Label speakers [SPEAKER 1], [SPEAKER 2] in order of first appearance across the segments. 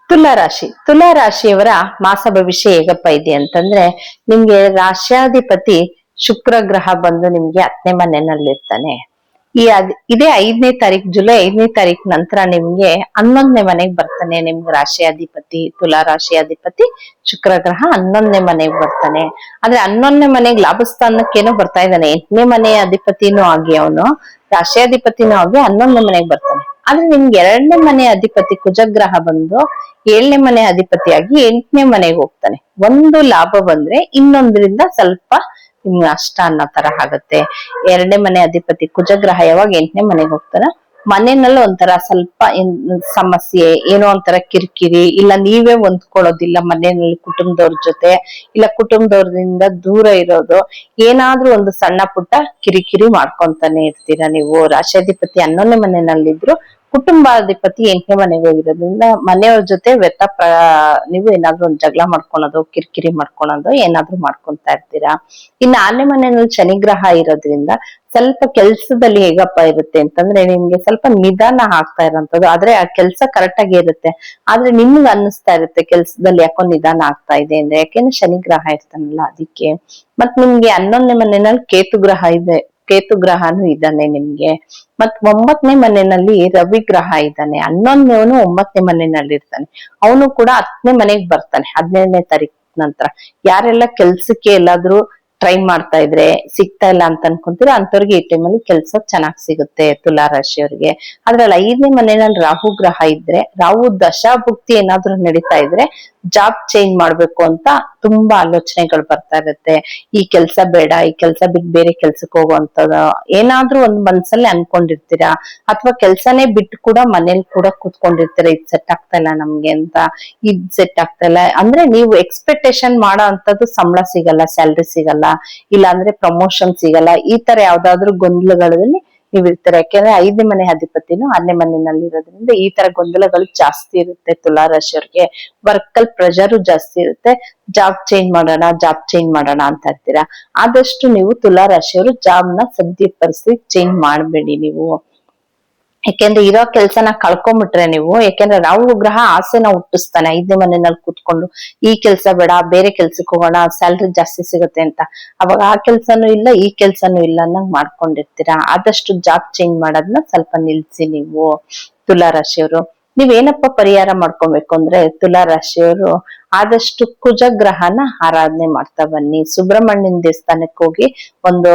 [SPEAKER 1] ತುಲಾ ರಾಶಿಯವರ ಮಾಸ ಭವಿಷ್ಯ ಹೇಗಪ್ಪ ಇದೆ ಅಂತಂದ್ರೆ, ನಿಮ್ಗೆ ರಾಶ್ಯಾಧಿಪತಿ ಶುಕ್ರ ಗ್ರಹ ಬಂದು ನಿಮ್ಗೆ 10ನೇ ಮನೆಯಲ್ಲಿರ್ತಾನೆ. ಇದೇ 5ನೇ ತಾರೀಕು, ಜುಲೈ 5ನೇ ತಾರೀಕು ನಂತರ ನಿಮ್ಗೆ 11ನೇ ಮನೆಗೆ ಬರ್ತಾನೆ. ನಿಮ್ಗೆ ರಾಶಿಯಾಧಿಪತಿ, ತುಲಾ ರಾಶಿಯಾಧಿಪತಿ ಶುಕ್ರ ಗ್ರಹ 11ನೇ ಮನೆಗೆ ಬರ್ತಾನೆ. ಆದ್ರೆ 11ನೇ ಮನೆಗೆ ಲಾಭಸ್ಥಾನಕ್ಕೇನೋ ಬರ್ತಾ ಇದ್ದಾನೆ. 8ನೇ ಮನೆಯ ಅಧಿಪತಿನೂ ಆಗಿ ಅವನು ರಾಶಿಯಾಧಿಪತಿನೂ ಆಗಿ 11ನೇ ಮನೆಗೆ ಬರ್ತಾನೆ. ಆದ್ರೆ ನಿಮ್ಗೆ 2ನೇ ಮನೆ ಅಧಿಪತಿ ಕುಜಗ್ರಹ ಬಂದು 7ನೇ ಮನೆ ಅಧಿಪತಿಯಾಗಿ 8ನೇ ಮನೆಗೆ ಹೋಗ್ತಾನೆ. ಒಂದು ಲಾಭ ಬಂದ್ರೆ ಇನ್ನೊಂದ್ರಿಂದ ಸ್ವಲ್ಪ ನಿಮ್ಗೆ ನಷ್ಟ ಅನ್ನೋ ತರ ಆಗುತ್ತೆ. 2ನೇ ಮನೆ ಅಧಿಪತಿ ಕುಜಗ್ರಹ ಯಾವಾಗ 8ನೇ ಮನೆಗೆ ಹೋಗ್ತಾನ, ಮನೆಯಲ್ಲಿ ಒಂಥರ ಸ್ವಲ್ಪ ಸಮಸ್ಯೆ, ಏನೋ ಒಂಥರ ಕಿರಿಕಿರಿ, ಇಲ್ಲ ನೀವೇ ಹೊಂದ್ಕೊಳ್ಳೋದಿಲ್ಲ ಮನೆಯಲ್ಲಿ ಕುಟುಂಬದವ್ರ ಜೊತೆ, ಇಲ್ಲ ಕುಟುಂಬದವ್ರದಿಂದ ದೂರ ಇರೋದು, ಏನಾದ್ರೂ ಒಂದು ಸಣ್ಣ ಪುಟ್ಟ ಕಿರಿಕಿರಿ ಮಾಡ್ಕೊಂತಾನೆ ಇರ್ತೀರಾ ನೀವು. ರಾಶಿಯಾಧಿಪತಿ 11ನೇ ಮನೆಯಲ್ಲಿದ್ರು ಕುಟುಂಬಾಧಿಪತಿ 8ನೇ ಮನೆಗೆ ಹೋಗಿರೋದ್ರಿಂದ ಮನೆಯವ್ರ ಜೊತೆ ನೀವು ಏನಾದ್ರೂ ಒಂದು ಜಗಳ ಮಾಡ್ಕೊಳೋದು, ಕಿರಿಕಿರಿ ಮಾಡ್ಕೊಳೋದು ಏನಾದ್ರೂ ಮಾಡ್ಕೊಂತಾ ಇರ್ತೀರಾ. ಇನ್ನು 6ನೇ ಮನೆಯಲ್ಲಿ ಶನಿಗ್ರಹ ಇರೋದ್ರಿಂದ ಸ್ವಲ್ಪ ಕೆಲ್ಸದಲ್ಲಿ ಹೇಗಪ್ಪ ಇರುತ್ತೆ ಅಂತಂದ್ರೆ, ನಿಮ್ಗೆ ಸ್ವಲ್ಪ ನಿಧಾನ ಆಗ್ತಾ ಇರೋಂಥದ್ದು. ಆದ್ರೆ ಆ ಕೆಲ್ಸ ಕರೆಕ್ಟ್ ಆಗಿ ಇರುತ್ತೆ, ಆದ್ರೆ ನಿಮ್ಗೆ ಅನ್ನಿಸ್ತಾ ಇರುತ್ತೆ ಕೆಲ್ಸದಲ್ಲಿ ಯಾಕೋ ನಿಧಾನ ಆಗ್ತಾ ಇದೆ ಅಂದ್ರೆ, ಯಾಕೆಂದ್ರೆ ಶನಿಗ್ರಹ ಇರ್ತಾನಲ್ಲ ಅದಕ್ಕೆ. ಮತ್ ನಿಮ್ಗೆ 11ನೇ ಮನೆಯಲ್ಲಿ ಕೇತು ಗ್ರಹನು ಇದ್ದಾನೆ ನಿಮ್ಗೆ. ಮತ್ 9ನೇ ಮನೆಯಲ್ಲಿ ರವಿ ಗ್ರಹ ಇದ್ದಾನೆ. 11ನೇವನು 9ನೇ ಮನೆಯಲ್ಲಿ ಇರ್ತಾನೆ. ಅವನು ಕೂಡ 10ನೇ ಮನೆಗ್ ಬರ್ತಾನೆ 15ನೇ ತಾರೀಕು ನಂತರ. ಯಾರೆಲ್ಲ ಕೆಲ್ಸಕ್ಕೆ ಎಲ್ಲಾದ್ರೂ ಟ್ರೈ ಮಾಡ್ತಾ ಇದ್ರೆ ಸಿಗ್ತಾ ಇಲ್ಲ ಅಂತ ಅನ್ಕೊಂತೀರ, ಅಂತವ್ರಿಗೆ ಈ ಟೈಮಲ್ಲಿ ಕೆಲ್ಸ ಚೆನ್ನಾಗ್ ಸಿಗುತ್ತೆ ತುಲಾ ರಾಶಿಯವ್ರಿಗೆ. ಅದ್ರಲ್ಲಿ 5ನೇ ಮನೆಯಲ್ಲಿ ರಾಹು ಗ್ರಹ ಇದ್ರೆ, ರಾಹು ದಶಾಭುಕ್ತಿ ಏನಾದ್ರೂ ನಡೀತಾ ಇದ್ರೆ ಜಾಬ್ ಚೇಂಜ್ ಮಾಡ್ಬೇಕು ಅಂತ ತುಂಬಾ ಆಲೋಚನೆಗಳು ಬರ್ತಾ ಇರುತ್ತೆ. ಈ ಕೆಲ್ಸ ಬೇಡ, ಈ ಕೆಲ್ಸ ಬಿಟ್ಟು ಬೇರೆ ಕೆಲ್ಸಕ್ಕೆ ಹೋಗುವಂತದ ಏನಾದ್ರೂ ಒಂದ್ ಮನ್ಸಲ್ಲಿ ಅನ್ಕೊಂಡಿರ್ತೀರಾ. ಅಥವಾ ಕೆಲ್ಸನೇ ಬಿಟ್ಟು ಕೂಡ ಮನೇಲಿ ಕೂಡ ಕೂತ್ಕೊಂಡಿರ್ತೀರಾ, ಇದ್ ಸೆಟ್ ಆಗ್ತಾ ಇಲ್ಲ ನಮ್ಗೆ ಅಂತ, ಇದ್ ಸೆಟ್ ಆಗ್ತಾ ಇಲ್ಲ ಅಂದ್ರೆ ನೀವು ಎಕ್ಸ್ಪೆಕ್ಟೇಷನ್ ಮಾಡೋ ಅಂತದ್ದು ಸಂಬಳ ಸಿಗಲ್ಲ, ಸ್ಯಾಲ್ರಿ ಸಿಗಲ್ಲ, ಇಲ್ಲ ಅಂದ್ರೆ ಪ್ರಮೋಷನ್ ಸಿಗಲ್ಲ. ಈ ತರ ಯಾವ್ದಾದ್ರು ಗೊಂದಲಗಳಲ್ಲಿ ನೀವ್ ಇರ್ತೀರ. ಯಾಕೆಂದ್ರೆ 5ನೇ ಮನೆ ಅಧಿಪತಿನೂ 6ನೇ ಮನೆಯಲ್ಲಿ ಇರೋದ್ರಿಂದ ಈ ತರ ಗೊಂದಲಗಳು ಜಾಸ್ತಿ ಇರುತ್ತೆ ತುಲಾ ರಾಶಿಯವ್ರಿಗೆ. ವರ್ಕ್ ಅಲ್ಲಿ ಪ್ರೆಷರ್ ಜಾಸ್ತಿ ಇರುತ್ತೆ. ಜಾಬ್ ಚೇಂಜ್ ಮಾಡೋಣ ಅಂತ ಇರ್ತೀರಾ. ಆದಷ್ಟು ನೀವು ತುಲಾ ರಾಶಿಯವರು ಜಾಬ್ ನ ಸದ್ಯ ಪರಿಸ್ಥಿತಿ ಚೇಂಜ್ ಮಾಡ್ಬೇಡಿ ನೀವು. ಯಾಕೆಂದ್ರೆ ಇರೋ ಕೆಲ್ಸನ ಕಳ್ಕೊಂಡ್ಬಿಟ್ರೆ ನೀವು, ಯಾಕೆಂದ್ರೆ ರಾಹು ಗ್ರಹ ಆಸೆನ ಹುಟ್ಟಿಸ್ತಾನೆ 5ನೇ ಮನೆಯಲ್ಲಿ ಕೂತ್ಕೊಂಡು, ಈ ಕೆಲ್ಸ ಬೇಡ ಬೇರೆ ಕೆಲ್ಸಕ್ಕೆ ಹೋಗೋಣ, ಸ್ಯಾಲ್ರಿ ಜಾಸ್ತಿ ಸಿಗುತ್ತೆ ಅಂತ. ಅವಾಗ ಆ ಕೆಲ್ಸನೂ ಇಲ್ಲ, ಈ ಕೆಲ್ಸನೂ ಇಲ್ಲ ಅನ್ನಂಗ್ ಮಾಡ್ಕೊಂಡಿರ್ತೀರಾ. ಆದಷ್ಟು ಜಾಬ್ ಚೇಂಜ್ ಮಾಡೋದನ್ನ ಸ್ವಲ್ಪ ನಿಲ್ಸಿ ನೀವು ತುಲಾ ರಾಶಿಯವರು. ನೀವೇನಪ್ಪ ಪರಿಹಾರ ಮಾಡ್ಕೊಬೇಕು ಅಂದ್ರೆ, ತುಲಾ ರಾಶಿಯವರು ಆದಷ್ಟು ಕುಜಗ್ರಹನ ಆರಾಧನೆ ಮಾಡ್ತಾ ಬನ್ನಿ. ಸುಬ್ರಹ್ಮಣ್ಯನ ದೇವಸ್ಥಾನಕ್ಕೆ ಹೋಗಿ ಒಂದು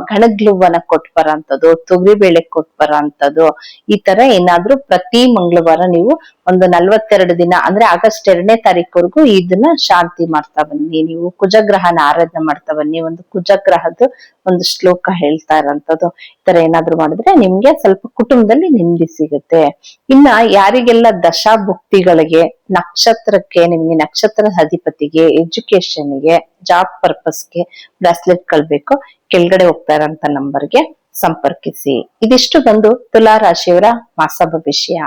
[SPEAKER 1] ಗಣಗ್ಲ ಹೂವನ ಕೊಟ್ಟು ಬರೋಂಥದ್ದು, ತೊಗರಿಬೇಳೆ ಕೊಟ್ಟು ಬರೋಂಥದ್ದು, ಈ ತರ ಏನಾದ್ರೂ ಪ್ರತಿ ಮಂಗಳವಾರ ನೀವು ಒಂದು 42 ದಿನ ಅಂದ್ರೆ ಆಗಸ್ಟ್ 2ನೇ ತಾರೀಕುವರೆಗೂ ಇದನ್ನ ಶಾಂತಿ ಮಾಡ್ತಾ ಬನ್ನಿ. ನೀವು ಕುಜಗ್ರಹನ ಆರಾಧನೆ ಮಾಡ್ತಾ ಬನ್ನಿ. ಒಂದು ಕುಜಗ್ರಹದ ಒಂದು ಶ್ಲೋಕ ಹೇಳ್ತಾ ಇರೋಂಥದ್ದು, ಈ ತರ ಏನಾದ್ರು ಮಾಡಿದ್ರೆ ನಿಮ್ಗೆ ಸ್ವಲ್ಪ ಕುಟುಂಬದಲ್ಲಿ ನೆಮ್ಮದಿ ಸಿಗುತ್ತೆ. ಇನ್ನ ಯಾರಿಗೆಲ್ಲ ದಶಾಭುಕ್ತಿಗಳಿಗೆ, ನಕ್ಷತ್ರಕ್ಕೆ, ನಿಮ್ಗೆ ನಕ್ಷತ್ರದ ಅಧಿಪತಿಗೆ, ಎಜುಕೇಶನ್ಗೆ, ಜಾಬ್ ಪರ್ಪಸ್ಗೆ ಬ್ರಾಸ್ಲೆಟ್ ಕಳ್ಬೇಕು, ಕೆಳಗಡೆ ಹೋಗ್ತಾ ಇರೋಂತ ನಂಬರ್ಗೆ ಸಂಪರ್ಕಿಸಿ. ಇದಿಷ್ಟು ಬಂದು ತುಲಾ ರಾಶಿಯವರ ಮಾಸ ಭವಿಷ್ಯ.